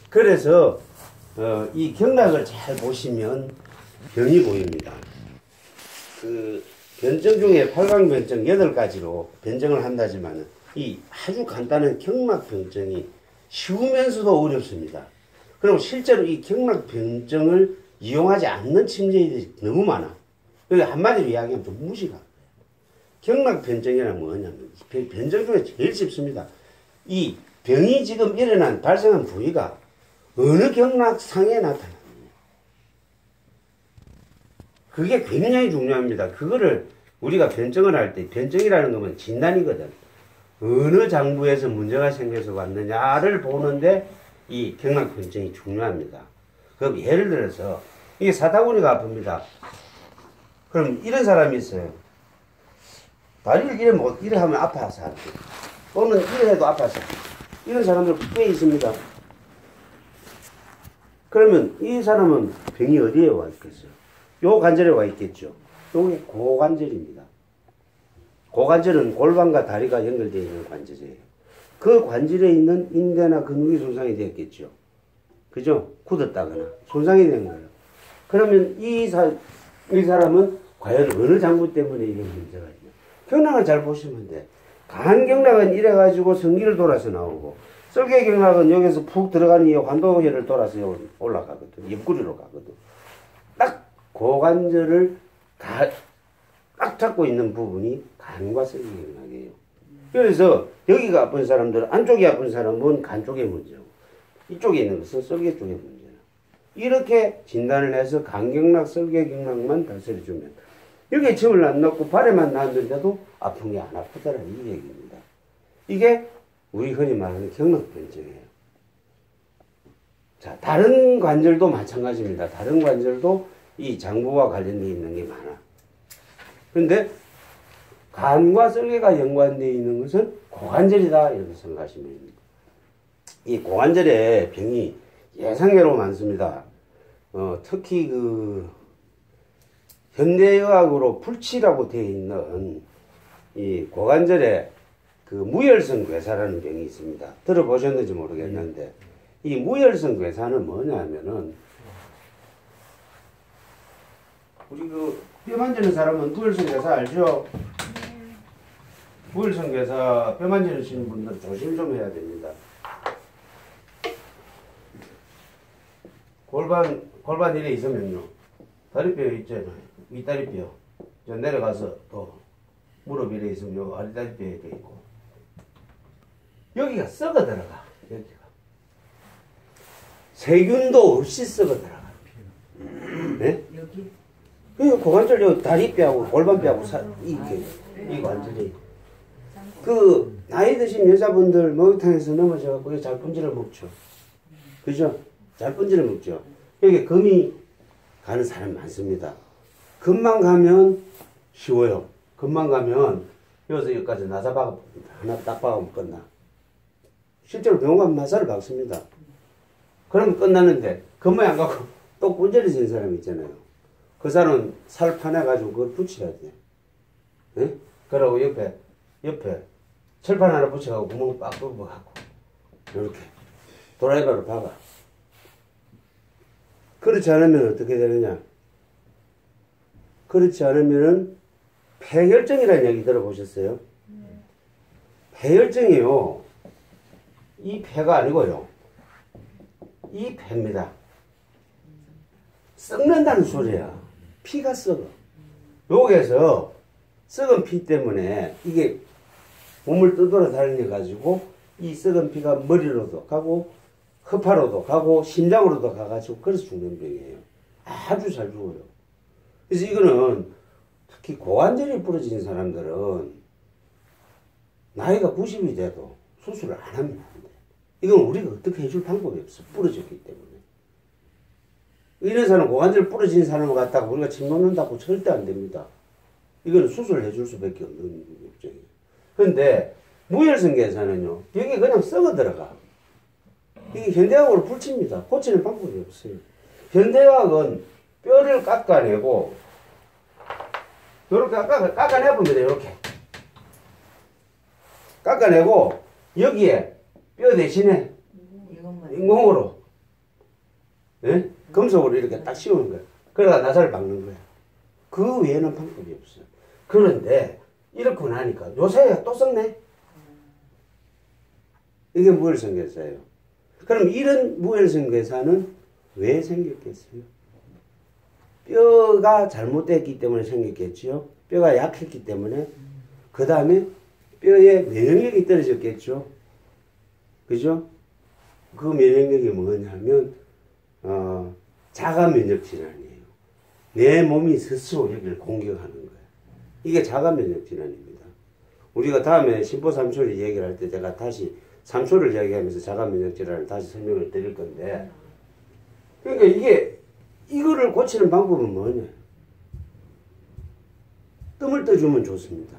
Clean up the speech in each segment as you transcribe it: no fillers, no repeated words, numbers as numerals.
그래서 이 경락을 잘 보시면 병이 보입니다. 그 변증 중에 8강 변증 8가지로 변증을 한다지만 이 아주 간단한 경락 변증이 쉬우면서도 어렵습니다. 그리고 실제로 이 경락 변증을 이용하지 않는 침례들이 너무 많아. 그래서 한마디로 이야기하면 좀 무시가. 경락 변증이란 뭐냐면 변증 중에 제일 쉽습니다. 이 병이 지금 발생한 부위가 어느 경락상에 나타납니다. 그게 굉장히 중요합니다. 그거를 우리가 변증을 할 때, 변증이라는 것은 진단이거든. 어느 장부에서 문제가 생겨서 왔느냐를 보는데 이 경락 변증이 중요합니다. 그럼 예를 들어서 이게 사타구니가 아픕니다. 그럼 이런 사람이 있어요. 다리를 이래 하면 아파서 할게. 또는 이래 해도 아파서. 이런 사람들 꽤 있습니다. 그러면 이 사람은 병이 어디에 와 있겠어요? 요 관절에 와 있겠죠. 요게 고관절입니다. 고관절은 골반과 다리가 연결되어 있는 관절이에요. 그 관절에 있는 인대나 근육이 손상이 되었겠죠. 그죠? 굳었다거나 손상이 된 거예요. 그러면 이 사람은 과연 어느 장부 때문에 이게 문제가 있냐. 경락을 잘 보시면 돼. 간경락은 이래가지고 성기를 돌아서 나오고, 썰개경락은 여기서 푹 들어가는 이 관도혈을 돌아서 올라가거든. 옆구리로 가거든. 딱 고관절을 딱 잡고 있는 부분이 간과 썰개경락이에요. 그래서 여기가 아픈 사람들, 안쪽이 아픈 사람은 간 쪽의 문제고, 이쪽에 있는 것은 썰개 쪽의 문제야. 이렇게 진단을 해서 간경락, 썰개경락만 다스려주면, 여기에 침을 안 넣고 발에만 놨는데도 아픈 게 안 아프더라, 이 얘기입니다. 이게 우리 흔히 말하는 경락변증이에요. 자, 다른 관절도 마찬가지입니다. 다른 관절도 이 장부와 관련되어 있는 게 많아. 그런데 간과 썰개가 연관되어 있는 것은 고관절이다, 이렇게 생각하시면 됩니다. 이 고관절에 병이 예상외로 많습니다. 특히 현대의학으로 불치라고 되어 있는 이 고관절에 무혈성 괴사라는 병이 있습니다. 들어보셨는지 모르겠는데, 이 무혈성 괴사는 뭐냐면은, 우리 뼈 만지는 사람은 무혈성 괴사 알죠? 무혈성 괴사 뼈 만지시는 분들 조심 좀 해야 됩니다. 골반 이래 있으면요, 다리뼈 있잖아요. 윗다리뼈 저 내려가서 또 무릎 이래 있으면 요 아랫다리뼈에도 있고, 여기가 썩어 들어가. 여기가 세균도 없이 썩어 들어가. 네? 여기? 그 고관절 요 다리뼈하고 골반뼈하고 이 관절이 나이 드신 여자분들 목욕탕에서 넘어져갖고 잘 분지를 먹죠. 그죠? 잘 분지를 먹죠. 여기 금이 가는 사람 많습니다. 금만 가면 쉬워요. 금만 가면 여기서 여기까지 나사박 하나 딱 박으면 끝나. 실제로 병원 가면 마사를 박습니다. 그러면 끝나는데 금만 안 가고 또 꾼절해진 사람 있잖아요. 그 사람은 살 파내가지고 그걸 붙여야 돼. 네? 그러고 옆에 철판 하나 붙여가지고 구멍 빡 뚫어갖고 이렇게 드라이버로 박아. 그렇지 않으면 어떻게 되느냐? 그렇지 않으면은 폐혈증이라는 얘기 들어보셨어요? 폐혈증이요. 이 폐가 아니고요. 이 폐입니다. 썩는다는 소리야. 피가 썩어. 여기에서 썩은 피 때문에 이게 몸을 떠돌아 다녀가지고 이 썩은 피가 머리로도 가고 허파로도 가고 심장으로도 가가지고 그래서 죽는 병이에요. 아주 잘 죽어요. 그래서 이거는 특히 고관절이 부러진 사람들은 나이가 90이 돼도 수술을 안 하면 안 돼. 이건 우리가 어떻게 해줄 방법이 없어. 부러졌기 때문에. 이런 사람, 고관절 부러진 사람을 갖다가 우리가 침 놓는다고 절대 안 됩니다. 이거는 수술을 해줄 수밖에 없는 걱정이에요. 그런데 무혈성 괴사는요, 여기 그냥 썩어 들어가. 이게 현대의학으로 불칩니다. 고치는 방법이 없어요. 현대의학은 뼈를 깎아내고, 요렇게 깎아내봅니다. 요렇게. 깎아내고, 여기에 뼈 대신에 인공으로. 예? 금속으로 이렇게 딱 씌우는 거야. 그러다 나사를 박는 거야. 그 외에는 방법이 없어요. 그런데 이렇게 나니까 요새 또 썩네. 이게 무혈성괴사예요. 그럼 이런 무혈성괴사는 왜 생겼겠어요? 뼈가 잘못됐기 때문에 생겼겠죠. 뼈가 약했기 때문에. 그 다음에 뼈의 면역력이 떨어졌겠죠. 그죠? 그 면역력이 뭐냐면 자가 면역 질환이에요. 내 몸이 스스로 여기를 공격하는 거예요. 이게 자가 면역 질환입니다. 우리가 다음에 심포 3초를 얘기를 할 때 제가 다시 3초를 이야기하면서 자가 면역 질환을 다시 설명을 드릴 건데, 그러니까 이거를 고치는 방법은 뭐냐? 뜸을 떠주면 좋습니다.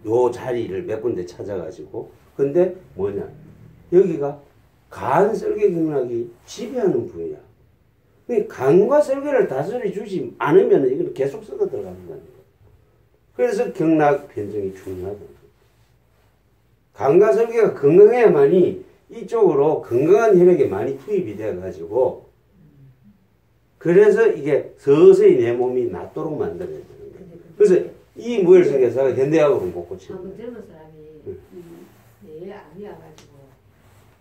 요 자리를 몇 군데 찾아가지고. 근데 뭐냐? 여기가 간 설계경락이 지배하는 부위야. 간과 설계를 다스려 주지 않으면 이건 계속 썩어 들어간다는 거예요. 그래서 경락 변정이 중요하다. 간과 설계가 건강해야만이 이쪽으로 건강한 혈액이 많이 투입이 돼가지고, 그래서 이게 서서히 내 몸이 낫도록 만들어야 되는 거예요. 그래서 이 무혈성괴사가 현대약으로 못 고치는 거예요. 젊은 사람이 뇌에 암이 와가지고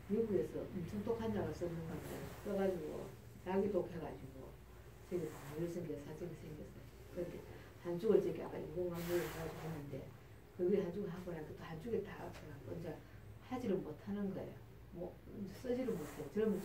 미국에서 엄청 독한 약을 쓰는 건데 써가지고 약이 독해가지고 저기 무혈성괴 사증이 생겼어요. 그런데 한쪽을 저기 아까 인공관계를 가지고 했는데 거기 한쪽을 하고 나니까 또 한쪽에 다 아파갖고 이제 하지를 못하는 거예요. 뭐 쓰지를 못해요. 젊은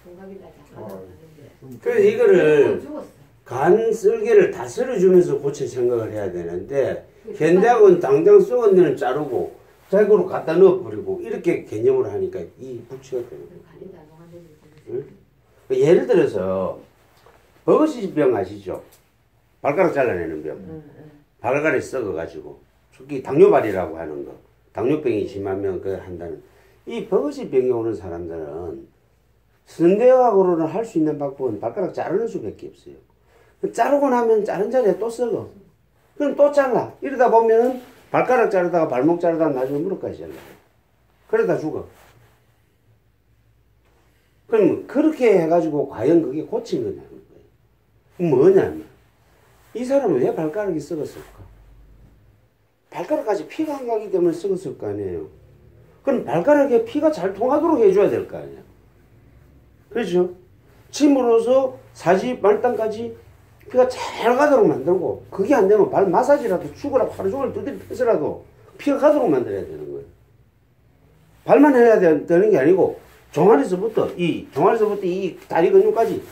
총각이 다 작아졌는데 그래서 이거를 죽었어요. 간 설계를 다스려주면서 고칠 생각을 해야 되는데, 현대학은 당장 썩은 데는 자르고 자기로 갖다 넣어버리고 이렇게 개념으로 하니까 이 불치가 되는 거예요. 응? 예를 들어서 버거시병 아시죠? 발가락 잘라내는 병. 발가락이 썩어가지고 특히 당뇨발이라고 하는 거, 당뇨병이 심하면 그 한다는 이 버거시병이 오는 사람들은 선대학으로는 할 수 있는 방법은 발가락 자르는 수밖에 없어요. 자르고 나면 자른 자리에 또 썩어. 그럼 또 잘라. 이러다 보면은 발가락 자르다가 발목 자르다가 나중에 무릎까지 잘라. 그러다 죽어. 그럼 그렇게 해가지고 과연 그게 고친 거냐는 거예요. 뭐냐면 이 사람은 왜 발가락이 썩었을까? 발가락까지 피가 안 가기 때문에 썩었을 거 아니에요. 그럼 발가락에 피가 잘 통하도록 해줘야 될 거 아니야. 그렇죠? 침으로서 사지 말단까지 피가 잘 가도록 만들고, 그게 안 되면 발 마사지라도 죽어라 하루 종일 두드려 패서라도 피가 가도록 만들어야 되는 거예요. 발만 해야 되는 게 아니고 종아리서부터 이 다리 근육까지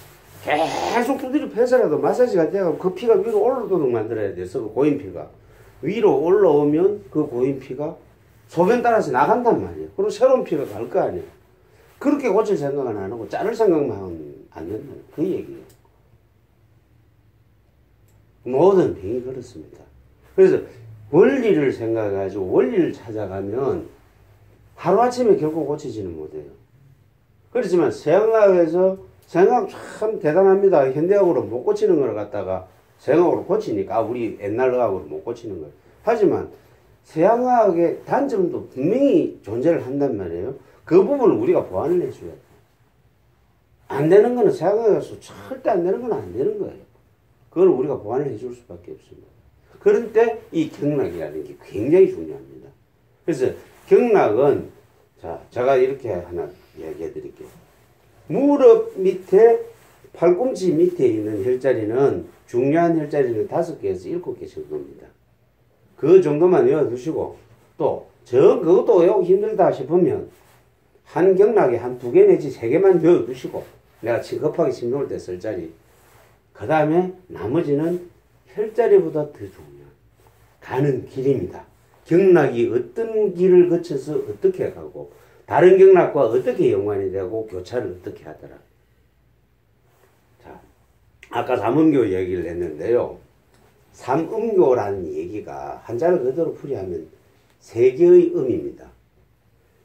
계속 두드려 패서라도 마사지가 돼가지고 그 피가 위로 올라오도록 만들어야 돼서 그 고인 피가 위로 올라오면 그 고인 피가 소변 따라서 나간단 말이에요. 그리고 새로운 피가 갈 거 아니에요. 그렇게 고칠 생각은 안 하고 자를 생각만 하면 안 된다. 그 얘기예요. 모든 병이 그렇습니다. 그래서 원리를 생각해가지고 원리를 찾아가면 하루아침에 결코 고치지는 못해요. 그렇지만 서양학에서 서양학 참 대단합니다. 현대학으로 못 고치는 걸 갖다가 서양학으로 고치니까 우리 옛날 의학으로 못 고치는 거예요. 하지만 서양학의 단점도 분명히 존재를 한단 말이에요. 그 부분을 우리가 보완을 해줘야 돼요. 안 되는 거는 서양학에서 절대 안 되는 건 안 되는 거예요. 그걸 우리가 보완을 해줄 수밖에 없습니다. 그럴 때 이 경락이라는 게 굉장히 중요합니다. 그래서 경락은, 자, 제가 이렇게 하나 이야기해 드릴게요. 무릎 밑에 팔꿈치 밑에 있는 혈자리는 중요한 혈자리는 5개에서 7개 정도입니다. 그 정도만 외워두시고, 또 그것도 외우기 힘들다 싶으면 한 경락에 한 2개 내지 3개만 외워두시고, 내가 급하게 침 놓을 때 쓸 자리, 그 다음에 나머지는 혈자리보다 더 중요한 가는 길입니다. 경락이 어떤 길을 거쳐서 어떻게 가고 다른 경락과 어떻게 연관이 되고 교차를 어떻게 하더라. 자, 아까 삼음교 얘기를 했는데요. 삼음교라는 얘기가 한자를 그대로 풀이하면 3개의 음입니다.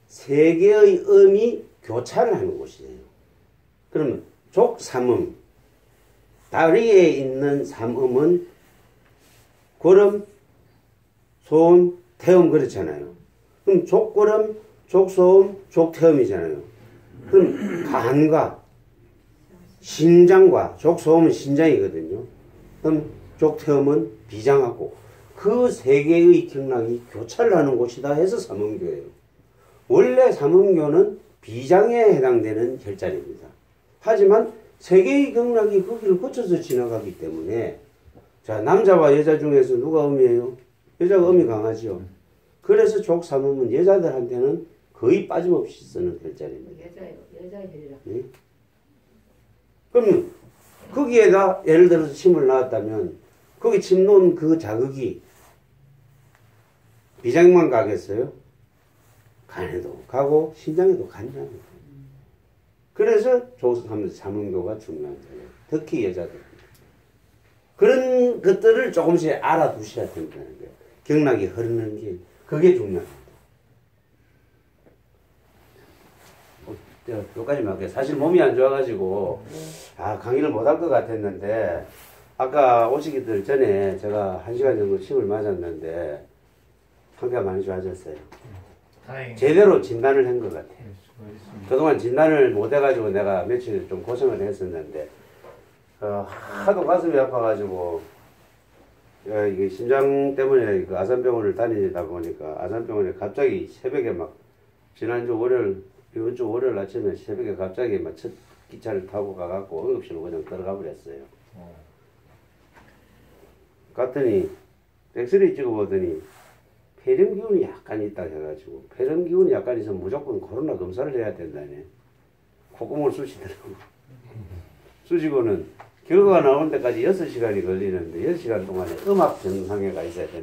3개의 음이 교차를 하는 곳이에요. 그러면 족삼음, 다리에 있는 삼음은 고름, 소음, 태음 그렇잖아요. 그럼 족고름, 족소음, 족태음이잖아요. 그럼 간과 신장과 족소음은 신장이거든요. 그럼 족태음은 비장하고 그 세 개의 경락이 교차를 하는 곳이다 해서 삼음교예요. 원래 삼음교는 비장에 해당되는 혈자리입니다. 하지만 세 개의 경락이 거기를 거쳐서 지나가기 때문에 자 남자와 여자 중에서 누가 음이에요? 여자가 음이 강하죠. 그래서 족삼음은 여자들한테는 거의 빠짐없이 쓰는 혈자리입니다. 여자 혈이라. 네? 그러면 거기에다 예를 들어서 침을 놨다면 거기 침 놓은 그 자극이 비장만 가겠어요? 간에도 가고 신장에도 간다는 거예요. 그래서 조수하면서 삼음교가 중요한 거예요. 특히 여자들. 그런 것들을 조금씩 알아두셔야 된다는 거예요. 경락이 흐르는 길. 그게 중요합니다. 여기까지만 할게요. 사실 몸이 안 좋아가지고 강의를 못할 것 같았는데 아까 오시기들 전에 제가 1시간 정도 침을 맞았는데 상태가 많이 좋아졌어요. 다행히. 제대로 진단을 한 것 같아요. 수고하셨습니다. 그동안 진단을 못 해가지고 내가 며칠 좀 고생을 했었는데 하도 가슴이 아파가지고 이게 심장 때문에 그 아산병원을 다니다 보니까 아산병원에 갑자기 새벽에 막 지난주 월요일 이번 주 월요일 아침에 새벽에 갑자기 막 첫 기차를 타고 가갖고 응급실로 그냥 들어가 버렸어요. 갔더니 엑스레이 찍어보더니 폐렴 기운이 약간 있다 해가지고 폐렴 기운이 약간 있으면 무조건 코로나 검사를 해야 된다네. 콧구멍을 쑤시더라고. 쑤시고는 결과가 나오는 데까지 6시간이 걸리는데 6시간 동안에 음악 전상회가 있어야 된다.